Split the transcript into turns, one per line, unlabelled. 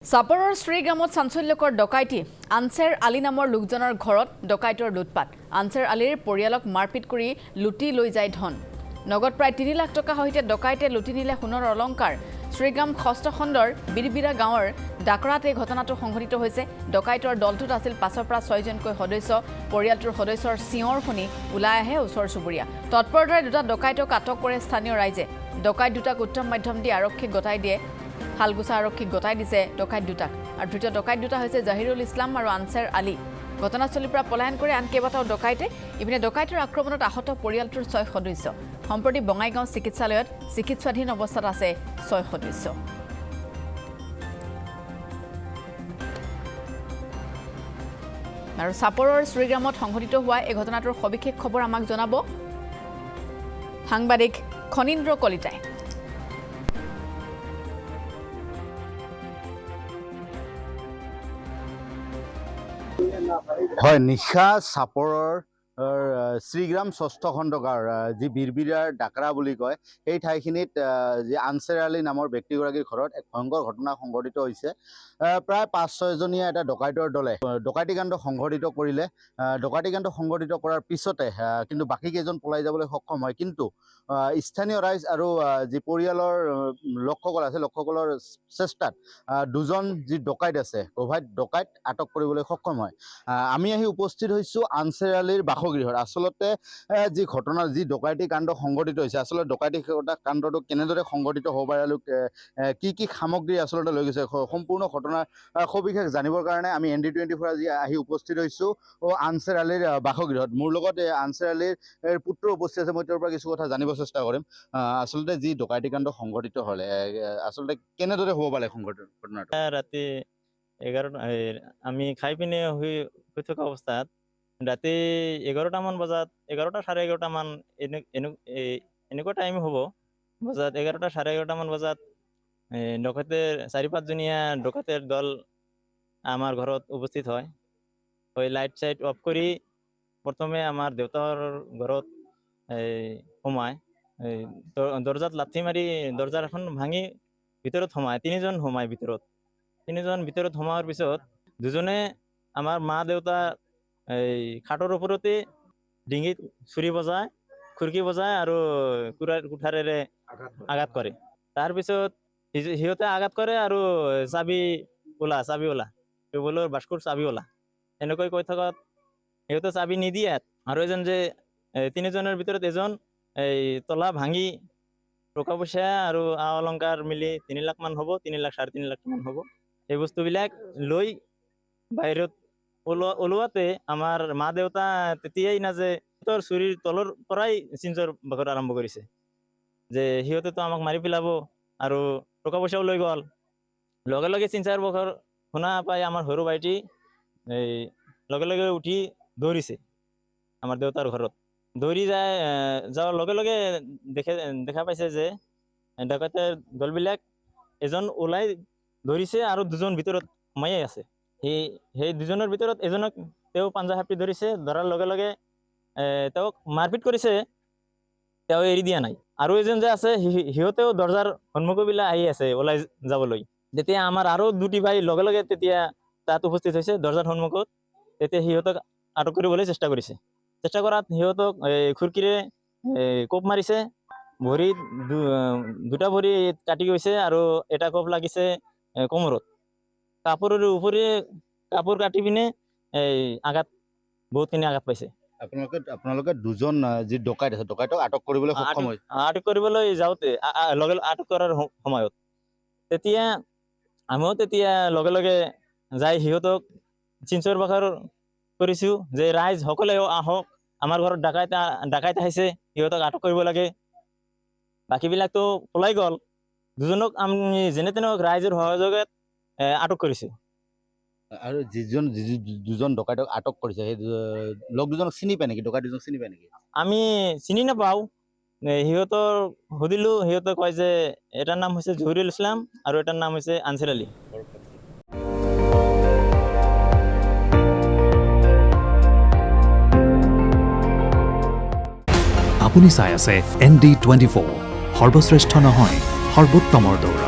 চাপৰৰ শ্ৰীগ্ৰামত চাঞ্চল্যকৰ ডকাইতি আনছেৰ আলী নামৰ লোকজনৰ ঘৰত ডকাইতৰ লুটপাট আনছেৰ আলীৰ পৰিয়ালক মাৰপিট কৰি লুটি লৈ যায় ধন নগদ প্ৰায় ৩ লাখ টকা সহিতে ডকাইতে লুটি নিলে সোণৰ অলংকাৰ শ্ৰীগ্ৰাম ষষ্ঠ খণ্ডৰ বিৰবিৰা গাঁৱৰ ডাকৰাত এই ঘটনাটো সংঘটিত হৈছে ডকাইতৰ দলটোত আছিল ৫ৰ পৰা ৬জনকৈ সদস্য পৰিয়ালটোৰ সদস্যৰ চিঞৰ শুনি ওলাই আহে ওচৰ চুবুৰীয়া তৎপৰতাৰে দুটা ডকাইতক আটক কৰে স্থানীয় ৰাইজে ডকাইত দুটাক উত্তম মাধ্যম দি আৰক্ষীক গতাই দিয়ে হালগুছা আৰক্ষীক গতাই দিছে ডকাইত দুটাক আৰু দ্বিতীয় ডকাইত দুটা হৈছে জাহিৰুল ইছলাম আৰু আনছেৰ আলী ঘটনাস্থলীৰ পৰা পলায়ন কৰি আন কেইবাটাও ডকাইতে ইপিনে ডকাইতৰ আক্ৰমণত আহত পৰিয়ালটোৰ ৬ সদস্য সম্প্ৰতি বঙাইগাঁও চিকিৎসালয়ত চিকিৎসাধীন অৱস্থাত আছে ৬ সদস্য আৰু চাপৰৰ শ্ৰীগ্ৰামত সংঘটিত হোৱা এই ঘটনাটোৰ সবিশেষ খবৰ আমাক জনাব সাংবাদিক খনীন্দ্ৰ কলিতাই
হয় নিশা চাপৰৰ শ্ৰীগ্ৰাম ষষ্ঠ খণ্ডগাঁৱৰ যি বিৰবিৰাৰ ডাকৰা বুলি কয় সেই ঠাইখিনিত যি আনছেৰ আলী নামৰ ব্যক্তিগৰাকীৰ ঘৰত এক ভয়ংকৰ ঘটনা সংঘটিত হৈছে প্ৰায় ৫-৬জনীয়া এটা ডকাইতৰ দলে ডকাইতি কাণ্ড সংঘটিত কৰিলে ডকাইতি কাণ্ড সংঘটিত কৰাৰ পিছতে কিন্তু বাকী কেইজন পলাই যাবলৈ সক্ষম হয় কিন্তু স্থানীয় ৰাইজ আৰু যি পৰিয়ালৰ লোকসকল আছে লোকসকলৰ চেষ্টাত দুজন যি ডকাইত আছে অবৈধ ডকাইত আটক কৰিবলৈ সক্ষম হয় আমি আহি উপস্থিত হৈছোঁ আনছেৰ আলীৰ বাসগৃহত আচলতে যি ঘটনা যি ডকাইতি কাণ্ড সংঘটিত হৈছে আচলতে ডকাইতি কাণ্ডটো কেনেদৰে সংঘটিত হ'ব পাৰে আৰু কি সামগ্ৰী আচলতে লৈ গৈছে সম্পূৰ্ণ ঘটনাৰ সবিশেষ জানিবৰ কাৰণে আমি ND24 আজি আহি উপস্থিত হৈছোঁ আনছেৰ আলীৰ বাসগৃহত মোৰ লগত আনছেৰ আলীৰ পুত্ৰ উপস্থিত আছে মই তেওঁৰ পৰা কিছু কথা জানিব চেষ্টা কৰিম আচলতে যি ডকাইতি কাণ্ড সংঘটিত হ'লে আচলতে কেনেদৰে হ'ব পাৰে ঘটনাটো
ৰাতি 11 আমি খাই পিনে শুই থকা অৱস্থাত ৰাতি 11টামান বজাত 11টা 11:30মান এনেকুৱা টাইম হ'ব বজাত 11টা 11:30মান বজাত ডকাইতেৰ ৪-৫জনীয়া ডকাইতেৰ দল আমাৰ ঘৰত উপস্থিত হয় লাইট চাইট অফ কৰি প্ৰথমে আমাৰ দেউতাৰ ঘৰত সোমায় দৰ্জাত লাঠি মাৰি দৰ্জাৰ এখন ভাঙি ভিতৰত সোমায় ৩জন সোমায় ভিতৰত ৩জন ভিতৰত সোমোৱাৰ পিছত দুজনে আমাৰ মা দেউতা খাটৰ ওপৰতে ডিঙিত চুৰি বজায় খুৰকি বজায় আৰু কুঠাৰেৰে আঘাত কৰে তাৰপিছত সিহঁতে আঘাত কৰে আৰু চাবি ওলা টেবুলৰ বাস্কুৰ চাবি ওলা এনেকৈ কৈ থকাত সিহঁতে চাবি নিদিয়ে আৰু এজন যে ৩জনৰ ভিতৰত এজন তলা ভাঙি টকা পইচা আৰু অলংকাৰ মিলি ৩ লাখ মান হ'ব 3 লাখ 3.5 লাখ মান হ'ব এই বস্তুবিলাক লৈ বাহিৰত ওলোৱাতে আমাৰ মা দেউতা তেতিয়াই না যে তোৰ চুৰিৰ তলৰ পৰাই চিঞ্চৰ বাখৰ আৰম্ভ কৰিছে যে সিহঁতেতো আমাক মাৰি পেলাব আৰু টকা পইচাও লৈ গ'ল লগে লগে চিঞ্চাৰ বাখৰ শুনা পাই আমাৰ সৰু ভাইটি লগে লগে উঠি দৌৰিছে আমাৰ দেউতাৰ ঘৰত দৌৰি যোৱাৰ লগে লগে দেখা পাইছে যে ডকাইতৰ দলবিলাক এজন ওলাই ধৰিছে আৰু দুজন ভিতৰত সোমাই আছে সেই দুজনৰ ভিতৰত এজনক তেওঁ পাঞ্জা হাপি ধৰিছে ধৰাৰ লগে লগে তেওঁক মাৰপিট কৰিছে তেওঁ এৰি দিয়া নাই আৰু এজন যে আছে সিহঁতেও দৰ্জাৰ সন্মুখবিলাক আহি আছে ওলাই যাবলৈ তেতিয়া আমাৰ আৰু দুটি ভাই লগে লগে তেতিয়া তাত উপস্থিত হৈছে দৰ্জাৰ সন্মুখত তেতিয়া সিহঁতক আটক কৰিবলৈ চেষ্টা কৰাত সিহঁতক খুৰকিৰে কোপ মাৰিছে ভৰিত দুটা ভৰি কাটি গৈছে আৰু এটা কোপ লাগিছে কোমৰত কাপোৰৰ ওপৰে কাপোৰ কাটি পিনে বহুতখিনি আঘাত পাইছে
আপোনালোকে দুজন যি ডকাইত আছে ডকাইতক আটক কৰিবলৈ সক্ষম হয়
আটক কৰিবলৈ যাওঁতে আটক কৰাৰ সময়ত তেতিয়া আমিও তেতিয়া লগে লগে যাই সিহঁতক চিঞ্চৰ বাখৰ কৰিছোঁ যে ৰাইজ সকলেও আহক আমাৰ ঘৰত ডাকাইত আহিছে সিহঁতক আটক কৰিব লাগে বাকীবিলাকতো পলাই গ'ল দুজনক আমি যেনে তেনে ৰাইজৰ সহযোগত আটক কৰিছোঁ
আৰু দুজন ডকাইতক আটক কৰিছে সেই লোক দুজনক চিনি পায় নেকি ডকাইত দুজনক চিনি পায় নেকি
আমি চিনি নাপাওঁ সিহঁতৰ সুধিলোঁ সিহঁতে কয় যে এটাৰ নাম হৈছে জহিৰুল ইছলাম আৰু এটাৰ নাম হৈছে আনছেৰ আলী
আপুনি চাই আছে ND24 সৰ্বশ্ৰেষ্ঠ নহয় সৰ্বোত্তমৰ দৌৰ